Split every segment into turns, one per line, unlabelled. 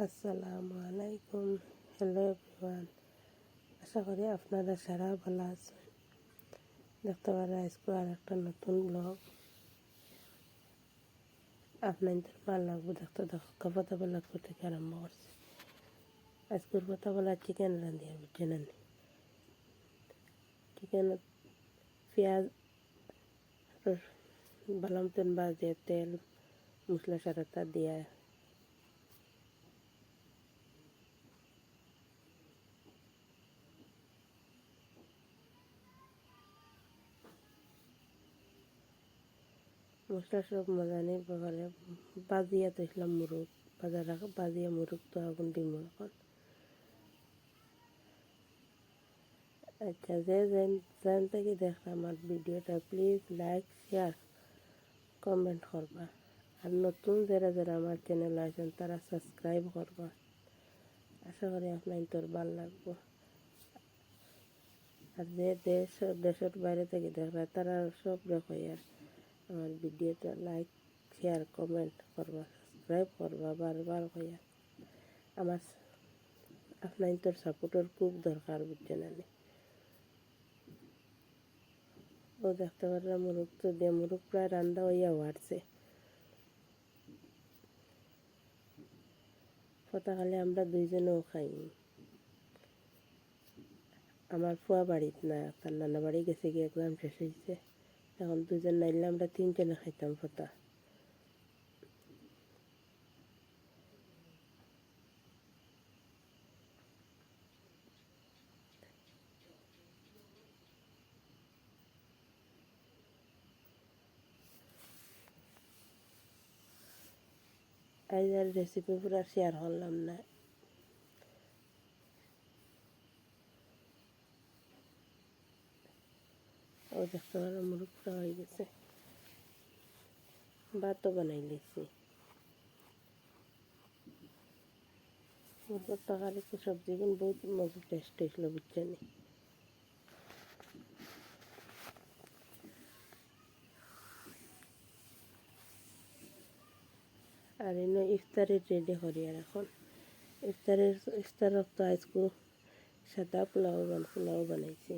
আসসালামু আলাইকুম। Hello everyone, আশা করি আপনারা সারা ভালো আছেন। দেখতে পারা আজকে আর একটা নতুন ব্লগ আপনাদের ভালো লাগবে। দেখতে দেখো কথা বলা থেকে আরম্ভ করছে। আজকের কথা বলা চিকেন রাঁধিয়ে বুঝছেন। চিকেন পেঁয়াজ ভালো মতন বাজে তেল মশলা সারাটা দিয়ে মশলা সব মজা নেই বলে বাজিয়া তো ইসলাম মুরগ বাজার রাখা বাজিয়া মুরগ তো আগুন দিব এখন। আচ্ছা, যে যেন থেকে দেখলাম আমার ভিডিওটা প্লিজ লাইক শেয়ার কমেন্ট করবা। আর নতুন যারা যারা আমার চ্যানেল আছেন তারা সাবস্ক্রাইব করবা। আশা করি আপনার তোর ভালো লাগবো। আর যে দেশের বাইরে থেকে দেখবা তারা সব আর আমার ভিডিওটা লাইক শেয়ার কমেন্ট করবা, সাবস্ক্রাইব করবা বারবার হইয়া। আমার আপনার তোর সাপোর্টের খুব দরকার বুঝছেন। ও দেখতে পারলাম মুরগ তো দিয়ে মুরগ প্রায় রান্না হইয়া উঠছে। কতকালে আমরা দুইজনেও খাইনি। আমার ফুয়া বাড়িতে না, তার নানা বাড়ি গেছে গিয়ে একদম শেষ হয়েছে। এখন দুজন নাইলে আমরা তিনজনে খাইতাম ফতা। আজ আর রেসিপি পুরো শেয়ার করলাম না। ও দেখতে পারো মুরগ পুরা হয়ে গেছে। ভাতও বানাই লিছি। মুরগের তরকারি সবজি গুণ বহুত মজা টেস্ট হয়েছিল বুঝছেন। আর এনে ইফতারের রেডি করি। আর এখন ইফতারত তো আজকে সাদা পোলাও বানাইছি।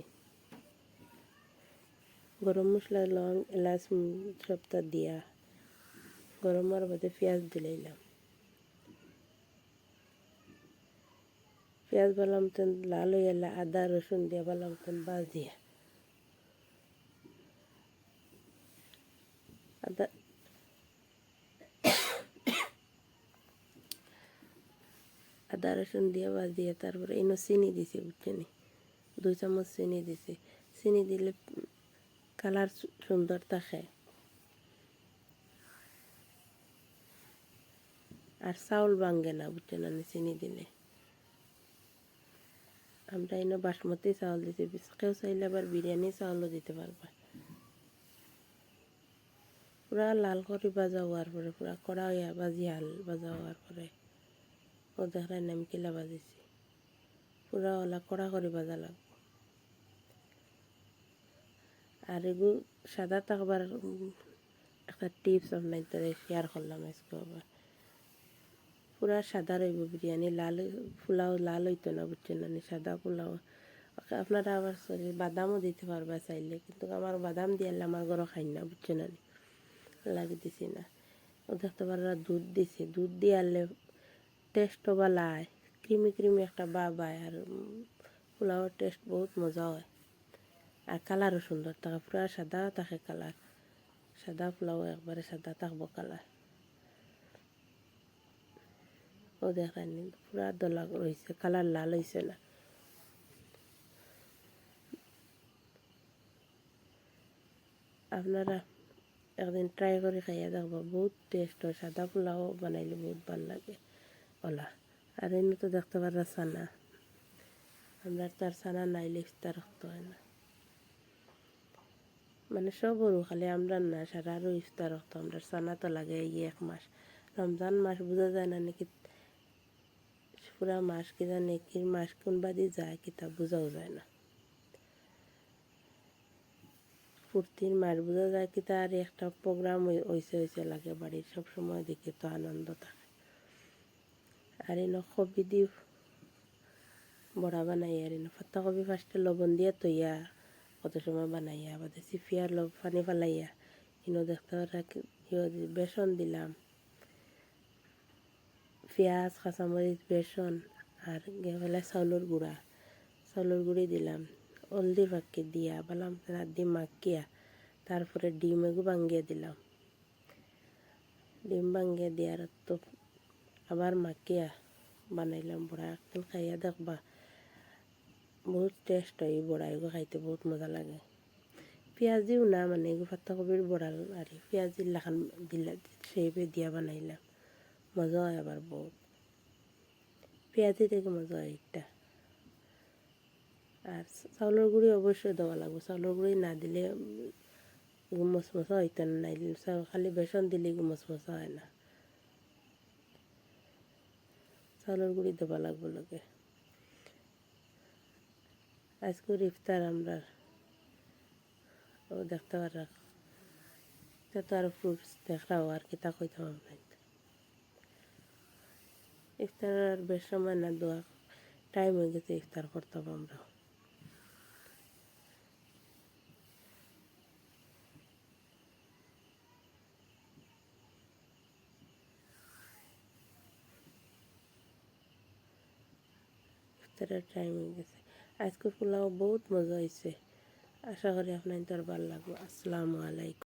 গরম মশলা লং এলাচ সবটা দিয়া গরমের মধ্যে পেঁয়াজ দিলাম। পেঁয়াজ ভালো মতন লাল হয়ে এলে আদা রসুন দিয়ে ভালো মতন বাজিয়ে আদা আদা রসুন দিয়ে বাজিয়ে তারপরে এনে চিনি দিছি বুঝছেন। 2 চামচ চিনি দিছি। চিনি দিলে কালার সুন্দর থাকে। আর চাউল ভাঙ্গে না বুঝছেন চিনি দিলে। আমরা এনে বাসমতি চাউল দিছি। কেউ চাইলে আবার বিরিয়ানি চাউলও দিতে পারবা। পুরা লাল করে ভাজা হওয়ার পরে পুরা কড়া হইয়া ভাজা হওয়ার পরে ও দেখায় আমি কিলা ভাজিছি। পুরা ওলা কড়া করে ভাজা লাগবে। আর এগুলো সাদা থাকবার একটা টিপস আপনার তাদের শেয়ার করলাম আজকে। আবার পুরা সাদা রইব বিরিয়ানি, লাল পোলাও লাল হইতো না বুঝছেন না। সাদা পোলাও আপনারা আবার বাদামও দিতে পারবা চাইলে, কিন্তু আমার বাদাম দিয়ে আমার ঘরে খাই না বুঝছেন না, লাগে দিছি না। ও দেখতে পারা দুধ দিছি। দুধ দিয়ে আনলে টেস্টও ভালো হয়, ক্রিমি একটা বায়। আর পোলাওর টেস্ট বহুত মজা হয়। আর কালারও সুন্দর থাকে, পুরা সাদা থাকে কালার। সাদা পোলাও একবারে সাদা থাকবো কালার। ও দেখেন পুরা দলা রয়েছে, কালার লাল হয়েছে না। আপনারা একদিন ট্রাই করে খাইয়া দেখবো, বহুত টেস্ট হয়। সাদা পোলাও বানাইলে বহুত ভাল লাগে ওলা। আর এমনি তো দেখতে পারা চানা, আমরা তার চানা নাইলে ইফতার রাখতে হয় না। মানে সবরও খালি আমরা না, সারা আরও ইফতার রাখতো। আমরা চানা তো লাগে এই 1 মাস। রমজান মাস বোঝা যায় না নাকি পুরা মাস, কি জানে কি মাস কোন বাদি যায় কিতা বোঝাও যায় না। ফুর্তির মাস বোঝা যায় কি তার একটা প্রোগ্রাম হয়েছে লাগে বাড়ির। সব সময় দেখি তো আনন্দ থাকে। আর এনে কবি দি বড়া বানাই আর এনে পাতাকপি ফার্স্টে লবণ দিয়ে তৈয়া কত সময় বানাইয়া বাদে চিপিয়ার পানি ফালাইয়া ইনো দেখতে বেসন দিলাম, পেঁয়াজ কাঁচামরিচ বেসন আর গেলে চাউলের গুঁড়ি দিলাম, হলদির পাক্কি দিয়া বালাম ডিম মাখিয়া তারপরে ডিম এগু ভাঙ্গিয়ে দিলাম, ডিম ভাঙ্গিয়ে দেওয়ার তো আবার মাখিয়া বানাইলাম বড়া। একদিন খাইয়া দেখবা বহুত টেস্ট হয় এই বড়া, এগু খাইতে বহুত মজা লাগে। পেঁয়াজ দিও না মানে এগু পাতাকপির বড়া আর পেঁয়াজ দিলাখান দিলা সেই দিয়া বানাইলাম, মজা হয় আবার বহুত, পেঁয়াজি থেকে মজা হয় একটা। আর চাউলের গুঁড়ি অবশ্যই দেওয়া লাগবে, চাউলের গুঁড়ি না দিলে মশমশা হইতো না, খালি বেসন দিলে মশমশা হয় না, চাউলের গুঁড়ি দেওয়া লাগবে লোকে। আজকের ইফতার আমরা ও দেখতে পারা তো আর ফ্রুটস দেখরাও আর কিতা কইতাম আমরা। ইফতার আর বেশ সময় না দোয়া টাইম হয়ে গেছে, ইফতার করতাম আমরা। ইফতারের টাইম হয়ে গেছে। আজকে পোলাও বহুত মজা হয়েছে, আশা করি আপনার ভালো লাগবে। আসসালামু আলাইকুম।